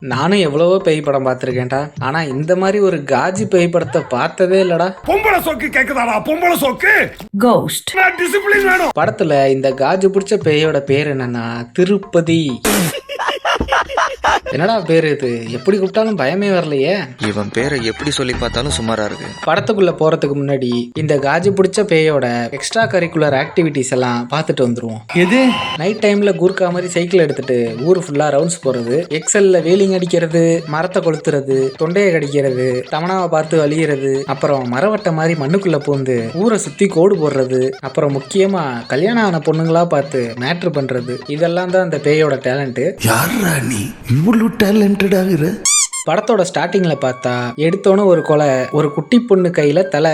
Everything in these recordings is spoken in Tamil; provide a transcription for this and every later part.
நானும் எவ்வளவோ பேய் படம் பார்த்துருக்கேன்டா. ஆனா இந்த மாதிரி ஒரு காஜி பேய் படத்தை பார்த்ததே இல்லடா. பொம்பளை சோக்கு கேக்குதாடா? பொம்பளை சோக்கு கோஸ்ட் டிசிப்ளின் வேணும். படத்துல இந்த காஜி பிடிச்ச பேயோட பேர் என்னன்னா திருப்பதி. என்னடா பேரு இது? எப்படி கூப்பிட்டாலும் பயமே வரலையே. இவன் பேரை எப்படி சொல்லி பார்த்தாலும் சுமாரா இருக்கு. படத்துக்குள்ள போறதுக்கு முன்னாடி இந்த காஜி பிடிச்ச பேயோட எக்ஸ்ட்ரா கரிக்குலர் ஆக்டிவிட்டிஸ் எல்லாம் பார்த்துட்டு வந்துருவோம். எது? நைட் டைம்ல கூர்க்கா மாதிரி சைக்கிள் எடுத்துட்டு ஊர் ஃபுல்லா ரவுண்ட்ஸ் போறது, எக்ஸல்ல வீலிங் அடிக்கிறது, மரத்தை கொளுத்துறது, தொண்டையை கடிக்கிறது, தமனாவை பார்த்து வலிகிறது, அப்புறம் மரவட்ட மாதிரி மண்ணுக்குள்ள பூந்து ஊரை சுத்தி கோடு போடுறது, அப்புறம் முக்கியமா கல்யாணம் ஆன பொண்ணுங்களா பார்த்து மேட்ரு பண்றது, இதெல்லாம் தான் அந்த பேயோட டேலண்ட். யாரா நீ இவ்வளவு டேலண்டட் ஆகுற? படத்தோட ஸ்டார்டிங்ல பார்த்தா எடுத்தோன்னு ஒரு கொலை, ஒரு குட்டி பொண்ணு கையில தலை.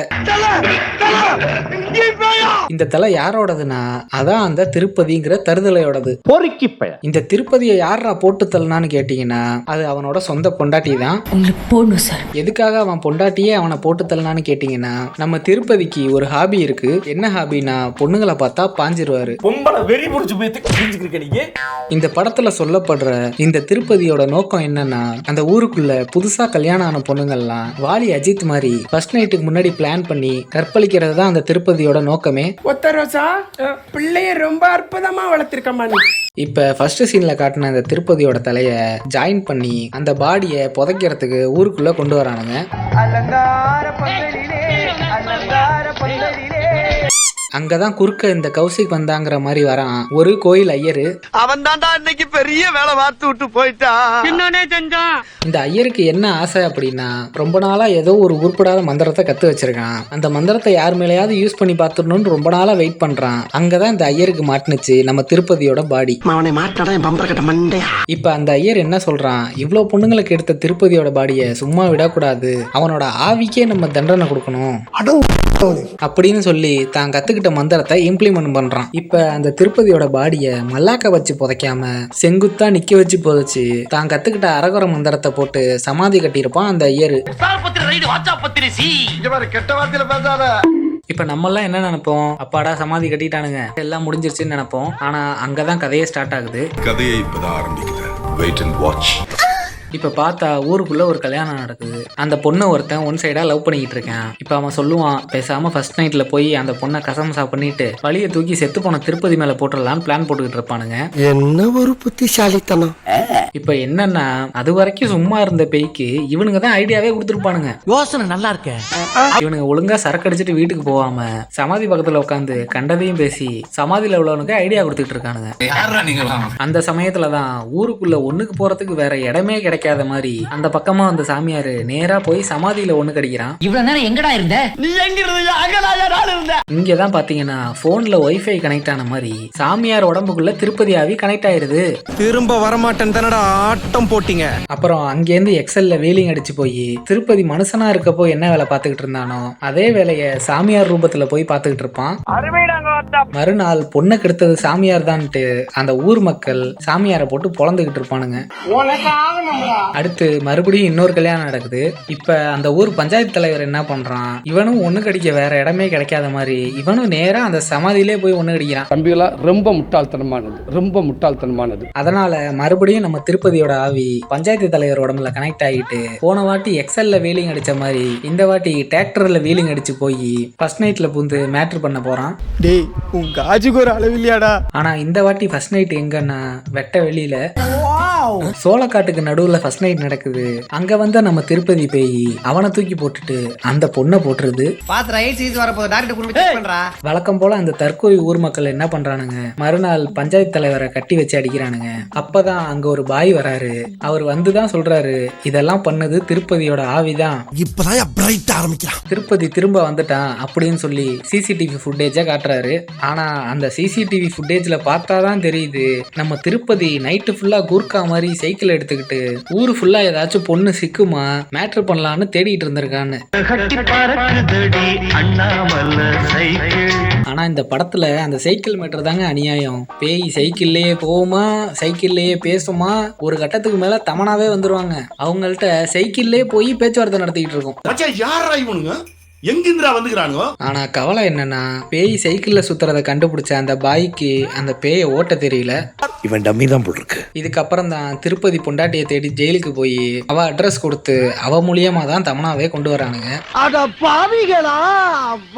இந்த தலை யாரோடதுன்னா அதான் அந்த திருப்பதிங்கிற தருதலையோடது. இந்த திருப்பதியை யாரா போட்டு தள்ளனான்னு கேட்டீங்கன்னா அது அவனோட சொந்த பொண்டாட்டி தான். உங்களுக்கு போடணும் சார். எதுக்காக அவன் பொண்டாட்டியே அவனை போட்டு தள்ளனான்னு கேட்டீங்கன்னா நம்ம திருப்பதிக்கு ஒரு ஹாபி இருக்கு. என்ன ஹாபினா பொண்ணுங்களை பார்த்தா பாஞ்சிருவாரு. இந்த படத்துல சொல்லப்படுற இந்த திருப்பதியோட நோக்கம் என்னன்னா அந்த ஊருக்குள்ள புதுசா கல்யாணம் ஆன பொண்ணுங்கள்லாம் வாலி அஜித் மாதிரி ஃபர்ஸ்ட் நைட்டுக்கு முன்னாடி பிளான் பண்ணி கற்பழிக்கிறது தான் அந்த திருப்பதியோட நோக்கமே. ஒத்தரோசா பிள்ளைய ரொம்ப அற்புதமா வளர்த்திருக்கமா நீ. இப்ப ஃபர்ஸ்ட் சீன்ல காட்டின அந்த திருப்பதியோட தலைய ஜாயின் பண்ணி அந்த பாடியை புதைக்கிறதுக்கு ஊருக்குள்ள கொண்டு வரானுங்க. அங்கதான் குறுக்க இந்த கௌசிக் வந்தாங்கிற மாதிரி வரான் ஒரு கோயில் ஐயரு. அவன் தான்டா இன்னைக்கு பெரிய வேலை பார்த்து விட்டு போயிட்டான். இந்த ஐயருக்கு என்ன ஆசை அப்படின்னா ரொம்ப நாளா ஏதோ ஒரு உருப்படாத மந்திரத்தை கத்து வச்சிருக்கான். அந்த மந்திரத்தை யார் மேலேயாவது யூஸ் பண்ணி பார்த்துடணும்னு ரொம்ப நாளா வெயிட் பண்றான். அங்கதான் இந்த ஐயருக்கு மாட்டுனுச்சு நம்ம திருப்பதியோட பாடி. இப்ப அந்த ஐயர் என்ன சொல்றான், இவ்வளவு பொண்ணுங்களுக்கு எடுத்த திருப்பதியோட பாடியை சும்மா விடக்கூடாது, அவனோட ஆவிக்கே நம்ம தண்டனை கொடுக்கணும் அப்படின்னு சொல்லி தான் கத்துக்கிட்ட மந்திரத்தை இம்ப்ளிமெண்ட் பண்றான். இப்ப அந்த திருப்பதியோட பாடிய மல்லாக்க வச்சு புதைக்காம செங்குத்தா நிக்க வச்சு புதைச்சு தான் கத்துக்கிட்ட அரகுர மந்திரத்தை போட்டு சமாதி கட்டியிருப்பான் அந்த ஐயரு. இப்ப நம்ம எல்லாம் என்ன நினைப்போம், அப்பாடா சமாதி கட்டிட்டானுங்க எல்லாம் முடிஞ்சிருச்சுன்னு நினைப்போம். ஆனா அங்கதான் கதையே ஸ்டார்ட் ஆகுது. கதையை இப்பதான் ஆரம்பிக்குது. Wait and watch. இப்ப பார்த்தா ஊருக்குள்ள ஒரு கல்யாணம் நடக்குது. அந்த பொண்ணை ஒருத்தன் ஒன் சைடா லவ் பண்ணிக்கிட்டு இருக்கான். இப்ப அவன் சொல்லுவான், பேசாம ஃபர்ஸ்ட் நைட்ல போய் அந்த பொண்ணை கசமசா பண்ணிட்டு வழியை தூக்கி செத்து போன திருப்பதி மேல போட்டுடலான்னு பிளான் போட்டுக்கிட்டு இருப்பானுங்க. என்ன ஒரு புத்திசாலித்தனம். இப்ப என்னன்னா அது வரைக்கும் சும்மா இருந்த பேய்க்கு இவனுங்க தான் ஐடியாவே கொடுத்துருப்பானுங்க. யோசனை நல்லா இருக்க. இவனுங்க ஒழுங்கா சரக்கு அடிச்சுட்டு வீட்டுக்கு போகாம சமாதி பக்கத்துல உட்காந்து கண்டதையும் பேசி சமாதியில உள்ளவனுக்கு ஐடியா கொடுத்துட்டு இருக்கானுங்க. அந்த சமயத்துலதான் ஊருக்குள்ள ஒண்ணுக்கு போறதுக்கு வேற இடமே கிடைக்காத மாதிரி அந்த பக்கமா அந்த சாமியாரு நேரா போய் சமாதியில ஒண்ணு கடிக்கிறான். இவ்வளவு நேரம் எங்கடா இருந்த? நீ எங்க இருந்த? இங்கதான் பாத்தீங்கன்னா போன்ல வைஃபை கனெக்ட் ஆன மாதிரி சாமியார் உடம்புக்குள்ள திருப்பதி ஆவி கனெக்ட் ஆயிருது. திரும்ப வரமாட்டேன் தானடா ஆட்டம் போட்டீங்க. அப்புறம் அங்கேருந்து எக்ஸல்ல வீலிங் அடிச்சு போய் திருப்பதி மனுஷனா இருக்கப்போ என்ன வேலை பார்த்துக்கிட்டு இருந்தானோ அதே வேலைய சாமியார் ரூபத்துல போய் பார்த்துக்கிட்டு இருப்பான். மறுநாள் பொண்ணை கெடுத்தது சாமியார் தான்ட்டு அந்த ஊர் மக்கள் சாமியாரை போட்டு பொழந்துகிட்டு இருப்பானுங்க. அடுத்து மறுபடியும் இன்னொரு கல்யாணம் நடக்குது. இப்ப அந்த ஊர் பஞ்சாயத்து தலைவர் என்ன பண்றான், இவனும் ஒண்ணு கடிக்க வேற இடமே கிடைக்காத மாதிரி இவனும் நேரா அந்த சமாதியிலே போய் ஒண்ணு கடிக்கிறான். தம்பிகளா ரொம்ப முட்டாள்தனமானது, ரொம்ப முட்டாள்தனமானது. அதனால மறுபடியும் நம்ம திருப்பதியோட ஆவி பஞ்சாயத்து தலைவர் உடம்புல கனெக்ட் ஆகிட்டு போன வாட்டி எக்ஸல்ல வீலிங் அடிச்ச மாதிரி இந்த வாட்டி டிராக்டர்ல வீலிங் அடிச்சு போய் ஃபர்ஸ்ட் நைட்ல பூந்து மேட்ரு பண்ண போறான். டேய் உன் காஜுக்கு ஒரு அளவில்லையாடா. ஆனா இந்த வாட்டி ஃபர்ஸ்ட் நைட் எங்கன்னா வெட்ட வெளியில சோளக்காட்டுக்கு நடுவுல ஃபர்ஸ்ட் நைட் நடக்குது. அங்க வந்து நம்ம திருப்பதி பேய் அவனை தூக்கி போட்டுட்டு அந்த பொண்ணை போட்டுருது. வழக்கம் போல அந்த தற்கொலை ஊர் மக்கள் என்ன பண்றானுங்க, மறுநாள் பஞ்சாயத்து தலைவரை கட்டி வச்சு அடிக்கிறானுங்க. அப்பதான் அங்க ஒரு பாய் வராரு. அவர் வந்துதான் சொல்றாரு, இதெல்லாம் பண்ணது திருப்பதியோட ஆவிதான், இப்பதான் பிரைட் ஆரம்பிக்கிறான், திருப்பதி திரும்ப வந்துட்டான் அப்படின்னு சொல்லி சிசிடிவி ஃபுட்டேஜ காட்டுறாரு. ஆனா அந்த சிசிடிவி ஃபுட்டேஜ்ல பார்த்தாதான் தெரியுது நம்ம திருப்பதி நைட்டு ஃபுல்லா கூர்க்கா மாதிரி சைக்கிள் எடுத்துக்கிட்டு ஊரு ஃபுல்லா ஏதாச்சும் பொண்ணு சிக்குமா மேட்ரு பண்ணலான்னு தேடிட்டு இருந்திருக்கான்னு. ஆனா இந்த படத்துல அந்த சைக்கிள் மேட்டர் தாங்க அநியாயம். பேய் சைக்கிள்லயே போகுமா, சைக்கிள்லயே பேசுமா, ஒரு கட்டத்துக்கு மேல தமனாவே வந்துருவாங்க. அவங்கள்ட்ட சைக்கிள்லயே போய் பேச்சுவார்த்தை நடத்திக்கிட்டு இருக்கோம். யாரா இவனுங்க? எங்கிந்திரா வந்துக்கிறானுங்க? ஆனா கவலை என்னன்னா பேய் சைக்கிள்ல சுத்துறத கண்டுபிடிச்ச அந்த பாய்க்கு அந்த பேயை ஓட்ட தெரியல. இவன் டம்மி தான் போல் இருக்கு. இதுக்கப்புறம் தான் திருப்பதி பொண்டாட்டியை தேடி ஜெயிலுக்கு போய் அவ அட்ரஸ் கொடுத்து அவ மூலியமா தான் தமனாவே கொண்டு வரானுங்க. அட பாவிகளா,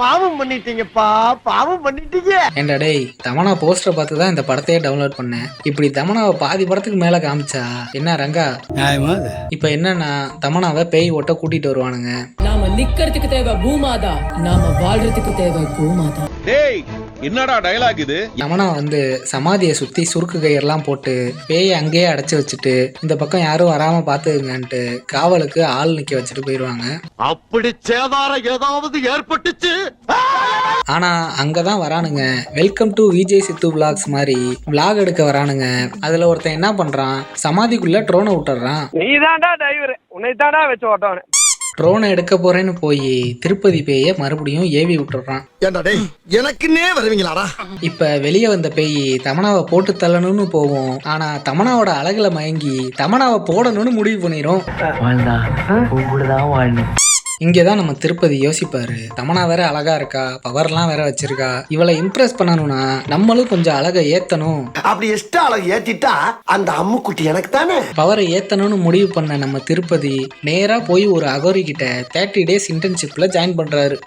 பாவம் பண்ணிட்டீங்கப்பா, பாவம் பண்ணிட்டீங்க. ஏண்டா டேய், தமனா போஸ்டரை பார்த்து தான் இந்த படத்தையே டவுன்லோட் பண்ணேன். இப்படி தமனாவை பாதி படத்துக்கு மேல காமிச்சா என்ன ரங்கா? இப்ப என்னன்னா தமனாவை பேய் ஓட்ட கூட்டிட்டு வருவானுங்க. நாம நிக்கிறதுக்கு தேவை பூமாதா, நாம வாழ்றதுக்கு தேவை கோமாதா. டேய் என்னடா டயலாக் இது? தமனா வந்து சமாதியை சுத்தி சுருக்கு கயிறெல்லாம் போட்டு பேயை அங்கேயே அடைச்சு வச்சுட்டு இந்த பக்கம் யாரும் வராம பாத்துங்கன்ட்டு காவலுக்கு ஆள் நிக்க வச்சுட்டு போயிருவாங்க. அப்படி சேதாரம் ஏதாவது ஏற்பட்டுச்சு. ஆனா அங்கதான் வரானுங்க welcome to Vijay Siddhu vlogs மாதிரி விளாக் எடுக்க வரானுங்க. அதுல ஒருத்தன் என்ன பண்றான், சமாதிக்குள்ள ட்ரோனை விட்டுறான். நீ தாண்டா டிரைவர், உன்னை தாண்டா வச்சு ஓட்டவனே. ட்ரோனை எடுக்க போறேன்னு போய் திருப்பதி பேயை மறுபடியும் ஏவி விட்டுறான். ஏண்டா டேய், எனக்குன்னே வருவீங்களாடா? இப்ப வெளியே வந்த பேய் தமனாவை போட்டு தள்ளணும்னு போவோம். ஆனா தமனாவோட அழகுல மயங்கி தமனாவை போடணும்னு முடிவு பண்ணிரும். இங்கதான் நம்ம திருப்பதி யோசிப்பாரு, தமனா வேற அழகா இருக்கா, பவர்லாம் வேற வச்சிருக்கா, இவளை இம்ப்ரெஸ் பண்ணணும்னா நம்மளும் கொஞ்சம் அழகை ஏத்தணும். அப்படி எஷ்டா அழகு ஏத்திட்டா அந்த அம்முக்குட்டி எனக்கு தானே. பவரை ஏத்தணும்னு முடிவு பண்ண நம்ம திருப்பதி நேரா போய் ஒரு அகோரி கிட்ட 30 days இன்டர்ன்ஷிப்ல ஜாயின் பண்றாரு.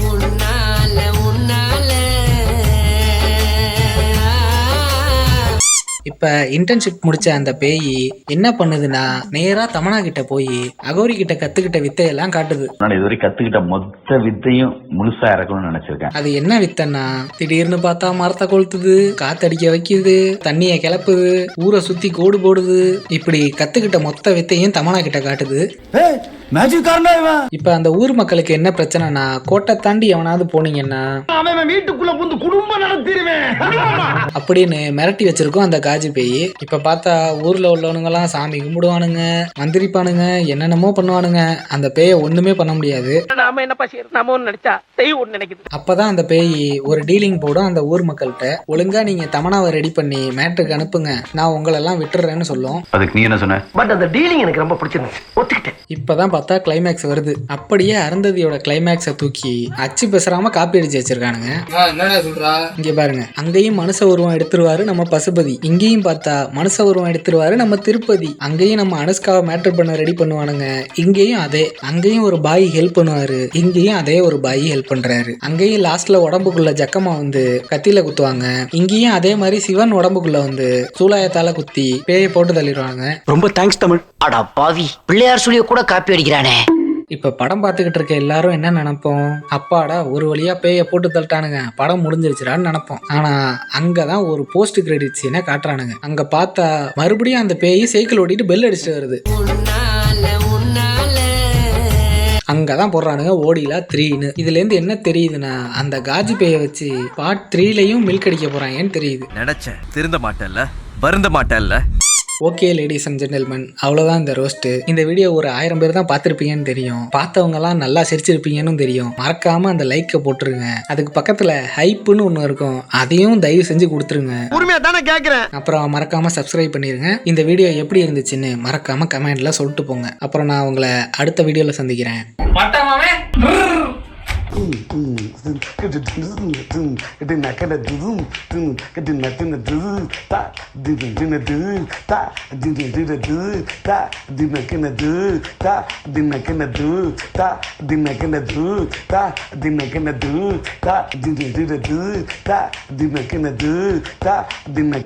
இப்ப இன்டர்ன்ஷிப் முடிச்ச அந்த பேய் என்ன பண்ணுதுன்னா நேரா தமனா கிட்ட போய் அகோரி கிட்ட கத்துக்கிட்ட வித்தையெல்லாம் காட்டுது. நான் இதுவரை கத்துக்கிட்ட மொத்த வித்தையும் முழுசா இறக்கணும்னு நினைச்சிருக்கேன். அது என்ன வித்தைன்னா திடீர்னு பார்த்தா மரத்தை கொளுத்துது, காத்தடிக்க வைக்குது, தண்ணிய கிளப்புது, ஊரை சுத்தி கோடு போடுது. இப்படி கத்துக்கிட்ட மொத்த வித்தையும் தமனா கிட்ட காட்டுது. இப்ப அந்த ஊர் மக்களுக்கு என்ன பிரச்சனைனா, கோட்டை தாண்டி எவனாவது போனீங்கன்னா அவன் வீட்டுக்குள்ள புந்து குடும்பம் நடத்திடுவேன் அப்படின்னு மிரட்டி வச்சிருக்கோம் அந்த காஜி பேய். இப்ப பார்த்தா ஊர்ல உள்ளவனுங்க எல்லாம் சாமி கும்பிடுவானுங்க, மந்திரிப்பானுங்க, என்னென்னமோ பண்ணுவானுங்க. அந்த பேயை ஒண்ணுமே பண்ண முடியாது. நாம என்னப்பா செய்யறது, நாம ஒண்ணு நினைச்சா செய்ய ஒண்ணு நினைக்குது. அப்பதான் அந்த பேய் ஒரு டீலிங் போடும் அந்த ஊர் மக்கள்கிட்ட. ஒழுங்கா நீங்க தமனாவை ரெடி பண்ணி மேட்ருக்கு அனுப்புங்க, நான் உங்களெல்லாம் விட்டுறேன்னு சொல்லும். அதுக்கு நீ என்ன சொன்ன? பட் அந்த டீலிங் எனக்கு ரொம்ப பிடிச்சிருந்துச்சு, ஒத்துக்கிட்டேன். இப்பதான் பார்த்தா கிளைமேக்ஸ் வருது. அப்படியே அருந்ததியோட கிளைமேக்ஸை தூக்கி அச்சு பேசுறாம காப்பி அடிச்சு வச்சிருக்கானுங்க. இங்க பாருங்க, அங்கேயும் மனுஷ உருவம் எடுத்துருவாரு நம்ம பசுபதி, இங்கேயும் பார்த்தா மனுஷ உருவம் எடுத்துருவாரு நம்ம திருப்பதி. அங்கேயும் நம்ம அனுஷ்காவை மேட்டர் பண்ண ரெடி பண்ணுவானுங்க, இங்கேயும் அதே. அங்கேயும் ஒரு பாய் ஹெல்ப் பண்ணுவாரு, இங்கேயும் அதே ஒரு பாய் ஹெல்ப் பண்றாரு. அங்கேயும் லாஸ்ட்ல உடம்புக்குள்ள ஜக்கமா வந்து கத்தியில குத்துவாங்க, இங்கேயும் அதே மாதிரி சிவன் உடம்புக்குள்ள வந்து சூலாயத்தால குத்தி பேயை போட்டு தள்ளிடுவாங்க. ரொம்ப தேங்க்ஸ் தமிழ். அடா பாவி, பிள்ளையார் சொல்லிய கூட காப்பி அடிக்கிறானே. இப்ப படம் பார்த்துக்கிட்டு இருக்க எல்லாரும் என்ன நினைப்போம், அப்பாடா ஒரு வழியா பேயை போட்டு தள்ளிட்டானுங்க, படம் முடிஞ்சிருச்சுடான்னு நினைப்போம். ஆனா அங்கதான் ஒரு போஸ்ட் கிரெடிட் சீனை காட்டுறானுங்க. அங்க பார்த்தா மறுபடியும் அந்த பேய் சைக்கிள் ஓட்டிட்டு பெல் அடிச்சுட்டு வருது. அங்கதான் போடுறானுங்க ஓடிலா 3ன்னு. இதுல இருந்து என்ன தெரியுதுன்னா, அந்த காஜி பேயை வச்சு பார்ட் 3லயும் மில்க் அடிக்க போறாங்கன்னு தெரியுது. நினைச்சேன் திருந்த மாட்டேன்ல, வருந்த மாட்டேன்ல. ஓகே லேடிஸ் அண்ட் ஜென்டில்மேன், அவ்வளோதான் இந்த ரோஸ்ட். இந்த வீடியோ ஒரு 1000 பேர் தான் பார்த்துருப்பீங்கன்னு தெரியும். பார்த்தவங்கலாம் நல்லா சிரிச்சிருப்பீங்கன்னு தெரியும். மறக்காம அந்த லைக்கை போட்டுருங்க. அதுக்கு பக்கத்தில் ஹைப்புன்னு ஒன்று இருக்கும், அதையும் தயவு செஞ்சு கொடுத்துருங்க. உரிமையா தானே கேட்குறேன். அப்புறம் மறக்காம சப்ஸ்கிரைப் பண்ணிருங்க. இந்த வீடியோ எப்படி இருந்துச்சுன்னு மறக்காம கமெண்ட்ல சொல்லிட்டு போங்க. அப்புறம் நான் உங்களை அடுத்த வீடியோவில் சந்திக்கிறேன். Dinner